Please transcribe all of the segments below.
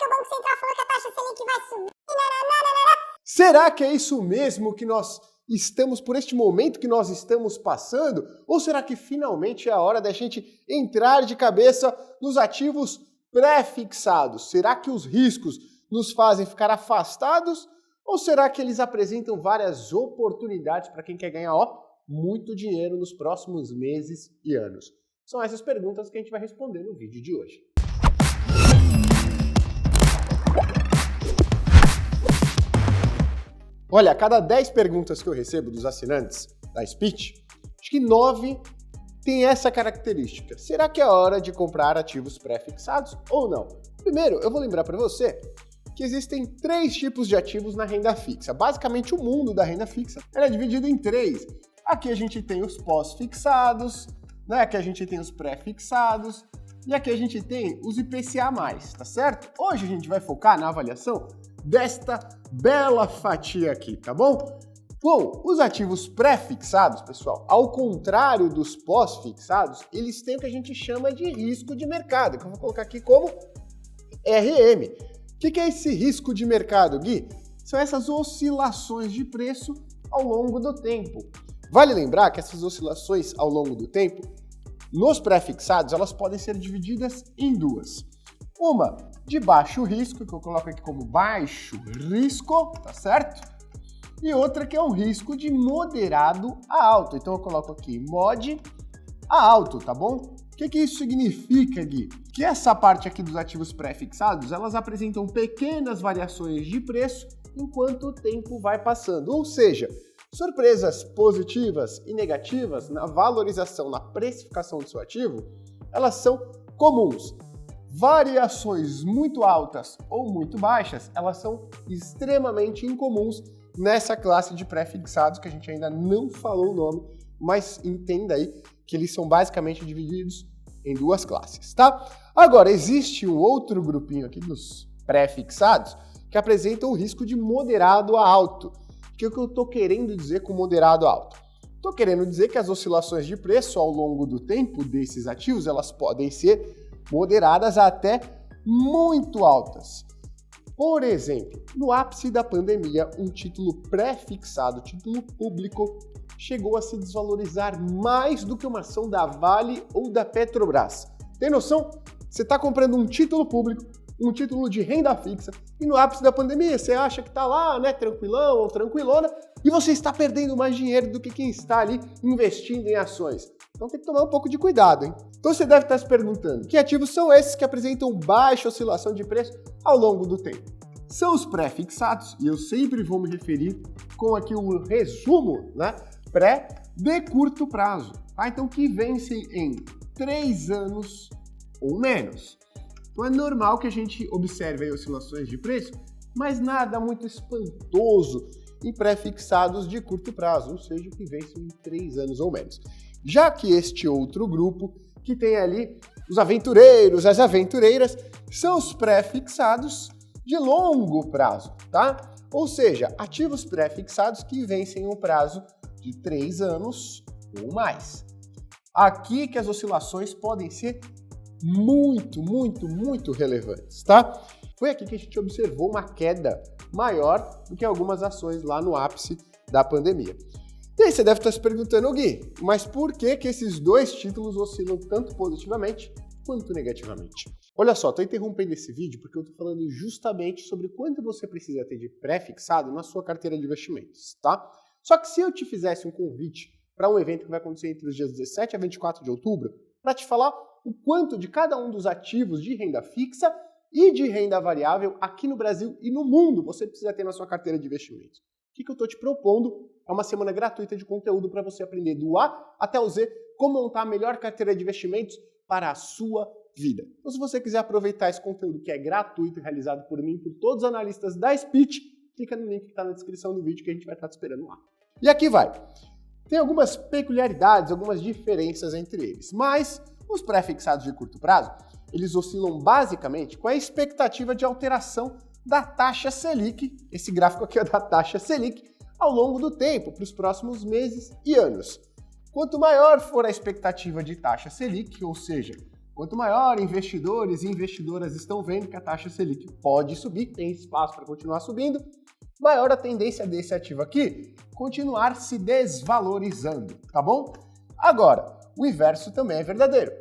porque o Banco Central falou que a taxa Selic vai subir. Será que é isso mesmo que nós estamos, por este momento que nós estamos passando? Ou será que finalmente é a hora da gente entrar de cabeça nos ativos pré-fixados? Será que os riscos nos fazem ficar afastados? Ou será que eles apresentam várias oportunidades para quem quer ganhar, muito dinheiro nos próximos meses e anos? São essas perguntas que a gente vai responder no vídeo de hoje. Olha, a cada 10 perguntas que eu recebo dos assinantes da Speech, acho que 9 tem essa característica. Será que é hora de comprar ativos pré-fixados ou não? Primeiro, eu vou lembrar para você que existem 3 tipos de ativos na renda fixa. Basicamente, o mundo da renda fixa é dividido em 3. Aqui a gente tem os pós-fixados, né? Aqui a gente tem os pré-fixados e aqui a gente tem os IPCA+, tá certo? Hoje a gente vai focar na avaliação desta bela fatia aqui, tá bom? Bom, os ativos pré-fixados, pessoal, ao contrário dos pós-fixados, eles têm o que a gente chama de risco de mercado, que eu vou colocar aqui como RM. O que é esse risco de mercado, Gui? São essas oscilações de preço ao longo do tempo. Vale lembrar que essas oscilações ao longo do tempo, nos pré-fixados, elas podem ser divididas em 2. Uma de baixo risco, que eu coloco aqui como baixo risco, tá certo? E outra que é um risco de moderado a alto. Então eu coloco aqui mod a alto, tá bom? O que isso significa, Gui? Que essa parte aqui dos ativos pré-fixados, elas apresentam pequenas variações de preço enquanto o tempo vai passando. Ou seja, surpresas positivas e negativas na valorização, na precificação do seu ativo, elas são comuns. Variações muito altas ou muito baixas, elas são extremamente incomuns nessa classe de pré-fixados, que a gente ainda não falou o nome, mas entenda aí que eles são basicamente divididos em 2 classes, tá? Agora, existe um outro grupinho aqui dos pré-fixados que apresenta um risco de moderado a alto. O que eu estou querendo dizer com moderado a alto? Estou querendo dizer que as oscilações de preço ao longo do tempo desses ativos, elas podem ser moderadas até muito altas. Por exemplo, no ápice da pandemia, um título pré-fixado, título público, chegou a se desvalorizar mais do que uma ação da Vale ou da Petrobras. Tem noção? Você está comprando um título público, um título de renda fixa, e no ápice da pandemia você acha que está lá, né, tranquilão ou tranquilona, e você está perdendo mais dinheiro do que quem está ali investindo em ações. Então tem que tomar um pouco de cuidado, hein? Então você deve estar se perguntando, que ativos são esses que apresentam baixa oscilação de preço ao longo do tempo? São os pré-fixados, e eu sempre vou me referir com aqui um resumo, né, pré de curto prazo, tá? Então que vencem em 3 anos ou menos. Então é normal que a gente observe aí oscilações de preço, mas nada muito espantoso em pré-fixados de curto prazo, ou seja, que vencem em 3 anos ou menos. Já que este outro grupo, que tem ali os aventureiros, as aventureiras, são os pré-fixados de longo prazo, tá? Ou seja, ativos pré-fixados que vencem um prazo de 3 anos ou mais. Aqui que as oscilações podem ser muito relevantes, tá? Foi aqui que a gente observou uma queda maior do que algumas ações lá no ápice da pandemia. E aí você deve estar se perguntando, Gui, mas por que esses 2 títulos oscilam tanto positivamente quanto negativamente? Olha só, estou interrompendo esse vídeo porque eu estou falando justamente sobre quanto você precisa ter de pré-fixado na sua carteira de investimentos, tá? Só que se eu te fizesse um convite para um evento que vai acontecer entre os dias 17 a 24 de outubro, para te falar o quanto de cada um dos ativos de renda fixa e de renda variável aqui no Brasil e no mundo você precisa ter na sua carteira de investimentos. O que eu estou te propondo é uma semana gratuita de conteúdo para você aprender do A até o Z como montar a melhor carteira de investimentos para a sua vida. Então, se você quiser aproveitar esse conteúdo que é gratuito e realizado por mim e por todos os analistas da Speech, clica no link que está na descrição do vídeo que a gente vai estar te esperando lá. E aqui vai. Tem algumas peculiaridades, algumas diferenças entre eles, mas os pré-fixados de curto prazo, eles oscilam basicamente com a expectativa de alteração da taxa Selic, esse gráfico aqui é da taxa Selic, ao longo do tempo, para os próximos meses e anos. Quanto maior for a expectativa de taxa Selic, ou seja, Quanto maior investidores e investidoras estão vendo que a taxa Selic pode subir, tem espaço para continuar subindo, maior a tendência desse ativo aqui continuar se desvalorizando, tá bom? Agora, o inverso também é verdadeiro.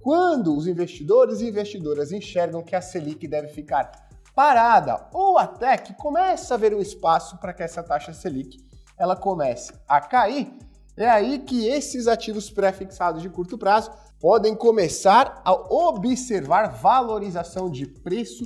Quando os investidores e investidoras enxergam que a Selic deve ficar parada ou até que começa a haver um espaço para que essa taxa Selic ela comece a cair, é aí que esses ativos pré-fixados de curto prazo podem começar a observar valorização de preço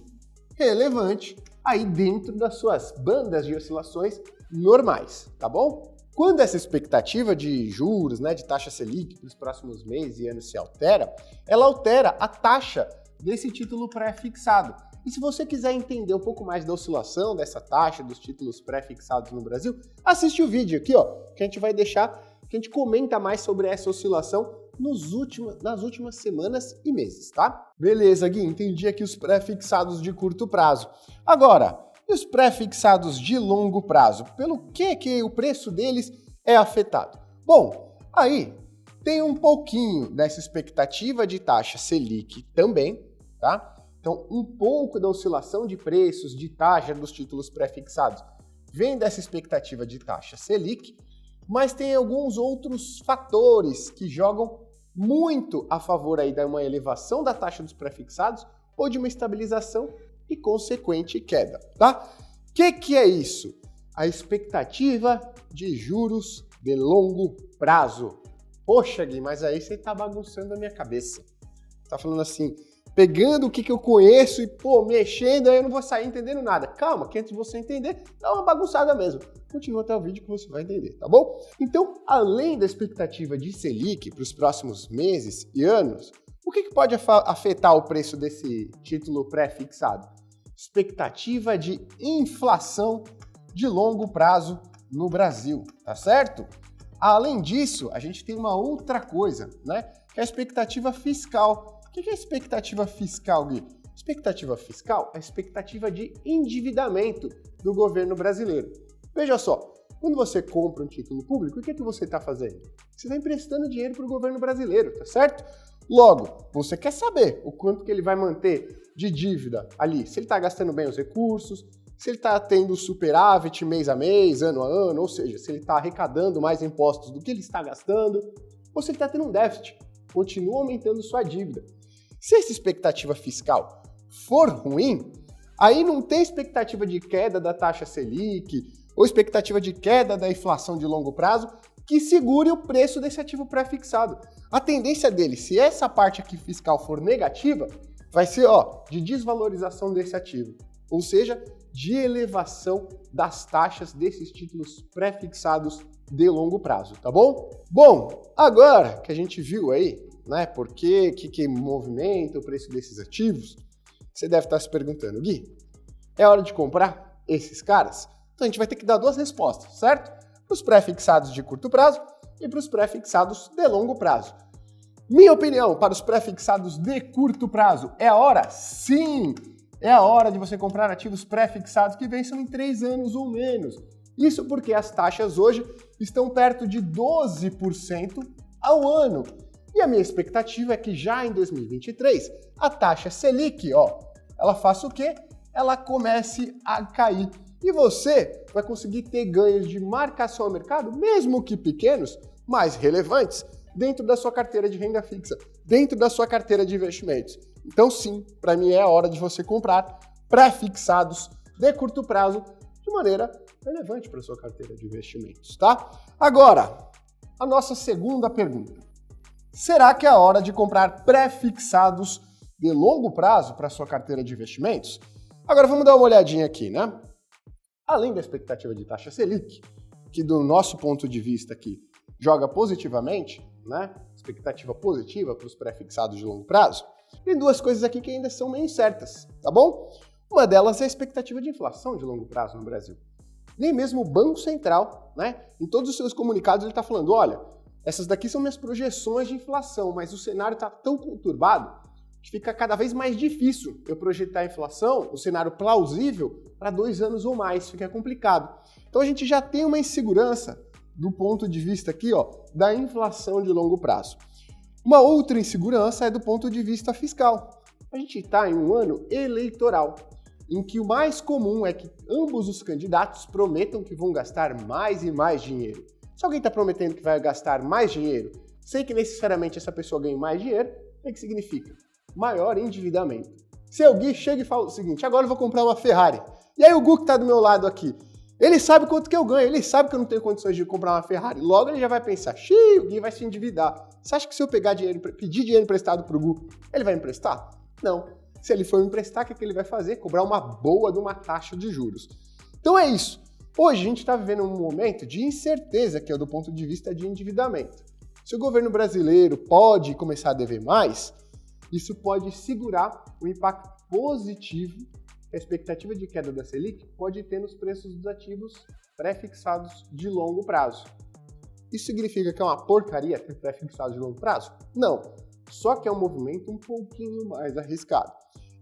relevante aí dentro das suas bandas de oscilações normais, tá bom? Quando essa expectativa de juros, de taxa Selic para os próximos meses e anos se altera, ela altera a taxa desse título pré-fixado. E se você quiser entender um pouco mais da oscilação dessa taxa dos títulos pré-fixados no Brasil, assiste o vídeo aqui, que a gente vai deixar, que a gente comenta mais sobre essa oscilação nas últimas semanas e meses, tá? Beleza, Gui, entendi aqui os pré-fixados de curto prazo. Agora, e os pré-fixados de longo prazo? Pelo que o preço deles é afetado? Bom, aí tem um pouquinho dessa expectativa de taxa Selic também, tá? Então, um pouco da oscilação de preços, de taxa dos títulos pré-fixados vem dessa expectativa de taxa Selic, mas tem alguns outros fatores que jogam muito a favor aí de uma elevação da taxa dos pré-fixados ou de uma estabilização e consequente queda, tá? O que é isso? A expectativa de juros de longo prazo. Poxa, Gui, mas aí você tá bagunçando a minha cabeça. Tá falando assim, pegando o que eu conheço e, mexendo, aí eu não vou sair entendendo nada. Calma, que antes de você entender, dá uma bagunçada mesmo. Continua até o vídeo que você vai entender, tá bom? Então, além da expectativa de Selic para os próximos meses e anos, o que pode afetar o preço desse título pré-fixado? Expectativa de inflação de longo prazo no Brasil, tá certo? Além disso, a gente tem uma outra coisa, que é a expectativa fiscal. O que é a expectativa fiscal, Gui? Expectativa fiscal é a expectativa de endividamento do governo brasileiro. Veja só, quando você compra um título público, o que você está fazendo? Você está emprestando dinheiro para o governo brasileiro, tá certo? Logo, você quer saber o quanto que ele vai manter de dívida ali, se ele está gastando bem os recursos, se ele está tendo superávit mês a mês, ano a ano, ou seja, se ele está arrecadando mais impostos do que ele está gastando, ou se ele está tendo um déficit, continua aumentando sua dívida. Se essa expectativa fiscal for ruim, aí não tem expectativa de queda da taxa Selic ou expectativa de queda da inflação de longo prazo que segure o preço desse ativo pré-fixado. A tendência dele, se essa parte aqui fiscal for negativa, vai ser de desvalorização desse ativo, ou seja, de elevação das taxas desses títulos pré-fixados de longo prazo, tá bom? Bom, agora que a gente viu aí, por que movimenta o preço desses ativos, você deve estar se perguntando, Gui, é hora de comprar esses caras? Então a gente vai ter que dar duas respostas, certo? Para os pré-fixados de curto prazo e para os pré-fixados de longo prazo. Minha opinião, para os pré-fixados de curto prazo, é a hora? Sim! É a hora de você comprar ativos pré-fixados que vençam em 3 anos ou menos. Isso porque as taxas hoje estão perto de 12% ao ano. E a minha expectativa é que já em 2023, a taxa Selic, ela faça o quê? Ela comece a cair. E você vai conseguir ter ganhos de marcação ao mercado, mesmo que pequenos, mais relevantes, dentro da sua carteira de renda fixa, dentro da sua carteira de investimentos. Então sim, para mim é a hora de você comprar pré-fixados de curto prazo de maneira relevante para a sua carteira de investimentos, tá? Agora, a nossa segunda pergunta. Será que é a hora de comprar pré-fixados de longo prazo para a sua carteira de investimentos? Agora vamos dar uma olhadinha aqui, Além da expectativa de taxa Selic, que do nosso ponto de vista aqui joga positivamente, expectativa positiva para os pré-fixados de longo prazo, tem duas coisas aqui que ainda são meio incertas, tá bom? Uma delas é a expectativa de inflação de longo prazo no Brasil. Nem mesmo o Banco Central, em todos os seus comunicados ele está falando, olha, essas daqui são minhas projeções de inflação, mas o cenário está tão conturbado que fica cada vez mais difícil eu projetar a inflação, o cenário plausível, para 2 anos ou mais, fica complicado. Então a gente já tem uma insegurança do ponto de vista aqui, da inflação de longo prazo. Uma outra insegurança é do ponto de vista fiscal. A gente está em um ano eleitoral, em que o mais comum é que ambos os candidatos prometam que vão gastar mais e mais dinheiro. Se alguém está prometendo que vai gastar mais dinheiro, sem que necessariamente essa pessoa ganhe mais dinheiro, o que significa? Maior endividamento. Se o Gui chega e fala o seguinte, agora eu vou comprar uma Ferrari. E aí o Gu que está do meu lado aqui, ele sabe quanto que eu ganho, ele sabe que eu não tenho condições de comprar uma Ferrari. Logo ele já vai pensar, xiii, o Gui vai se endividar. Você acha que se eu pedir dinheiro emprestado para o Gu, ele vai emprestar? Não. Se ele for emprestar, o que ele vai fazer? Cobrar uma boa de uma taxa de juros. Então é isso. Hoje a gente está vivendo um momento de incerteza, que é do ponto de vista de endividamento. Se o governo brasileiro pode começar a dever mais, isso pode segurar o impacto positivo que a expectativa de queda da Selic pode ter nos preços dos ativos pré-fixados de longo prazo. Isso significa que é uma porcaria ter pré-fixados de longo prazo? Não. Só que é um movimento um pouquinho mais arriscado.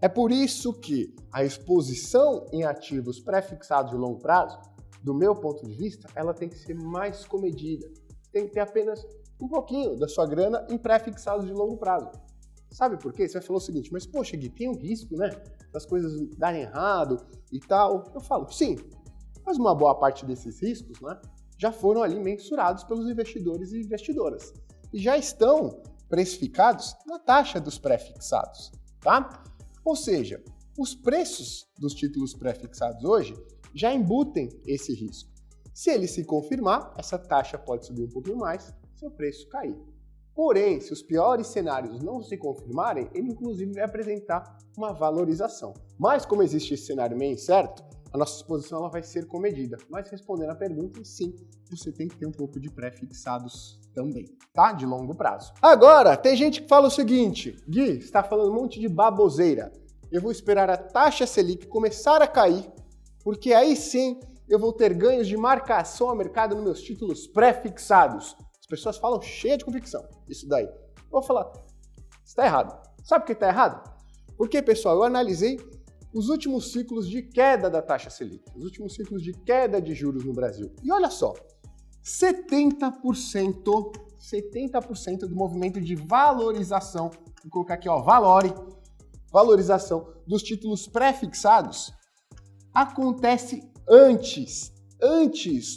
É por isso que a exposição em ativos pré-fixados de longo prazo, do meu ponto de vista, ela tem que ser mais comedida. Tem que ter apenas um pouquinho da sua grana em pré-fixados de longo prazo. Sabe por quê? Você vai falar o seguinte, mas poxa, Gui, tem um risco, né? Das coisas darem errado e tal. Eu falo, sim, mas uma boa parte desses riscos, né, já foram ali mensurados pelos investidores e investidoras. E já estão precificados na taxa dos pré-fixados, tá? Ou seja, os preços dos títulos pré-fixados hoje já embutem esse risco. Se ele se confirmar, essa taxa pode subir um pouquinho mais, seu preço cair. Porém, se os piores cenários não se confirmarem, ele inclusive vai apresentar uma valorização. Mas como existe esse cenário meio incerto, a nossa exposição ela vai ser comedida. Mas respondendo a pergunta, sim, você tem que ter um pouco de pré-fixados também, tá? De longo prazo. Agora, tem gente que fala o seguinte, Gui, você está falando um monte de baboseira. Eu vou esperar a taxa Selic começar a cair, porque aí sim eu vou ter ganhos de marcação ao mercado nos meus títulos pré-fixados. As pessoas falam cheia de convicção, isso daí. Eu vou falar, está errado. Sabe por que está errado? Porque, pessoal, eu analisei os últimos ciclos de queda da taxa Selic, os últimos ciclos de queda de juros no Brasil. E olha só, 70% do movimento de valorização, vou colocar aqui, ó, valorização dos títulos pré-fixados acontece antes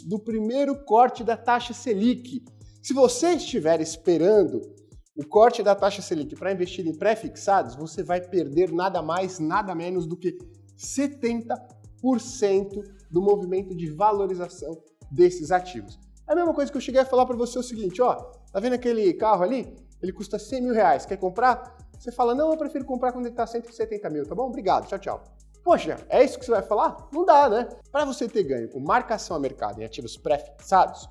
do primeiro corte da taxa Selic. Se você estiver esperando o corte da taxa Selic para investir em pré-fixados, você vai perder nada mais, nada menos do que 70% do movimento de valorização desses ativos. É a mesma coisa que eu cheguei a falar para você o seguinte, ó, tá vendo aquele carro ali? Ele custa 100 mil reais, quer comprar? Você fala, não, eu prefiro comprar quando ele tá 170 mil, tá bom? Obrigado, tchau, tchau. Poxa, é isso que você vai falar? Não dá, né? Para você ter ganho com marcação a mercado em ativos pré-fixados,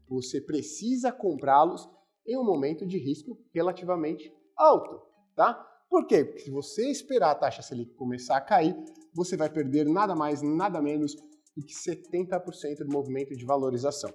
você precisa comprá-los em um momento de risco relativamente alto, tá? Por quê? Porque se você esperar a taxa Selic começar a cair, você vai perder nada mais, nada menos do que 70% do movimento de valorização.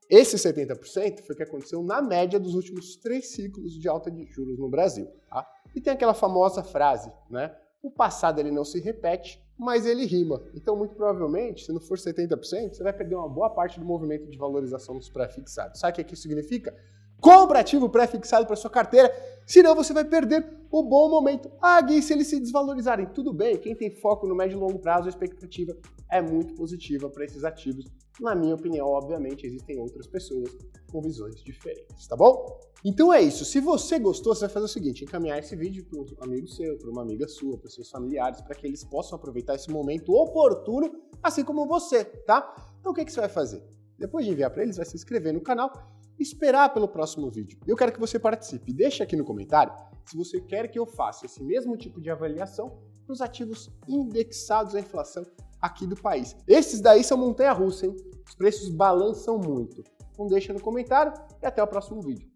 Esse 70% foi o que aconteceu na média dos últimos 3 ciclos de alta de juros no Brasil, tá? E tem aquela famosa frase, né? O passado ele não se repete, mas ele rima. Então, muito provavelmente, se não for 70%, você vai perder uma boa parte do movimento de valorização dos pré-fixados. Sabe o que isso significa? Compra ativo pré-fixado para sua carteira, senão você vai perder o bom momento. Ah, Gui, se eles se desvalorizarem, tudo bem. Quem tem foco no médio e longo prazo, a expectativa é muito positiva para esses ativos. Na minha opinião, obviamente, existem outras pessoas com visões diferentes, tá bom? Então é isso. Se você gostou, você vai fazer o seguinte, encaminhar esse vídeo para um amigo seu, para uma amiga sua, para seus familiares, para que eles possam aproveitar esse momento oportuno, assim como você, tá? Então o que você vai fazer? Depois de enviar para eles, vai se inscrever no canal e esperar pelo próximo vídeo. Eu quero que você participe. Deixa aqui no comentário se você quer que eu faça esse mesmo tipo de avaliação para os ativos indexados à inflação aqui do país. Esses daí são montanha-russa, hein? Os preços balançam muito. Então deixa no comentário e até o próximo vídeo.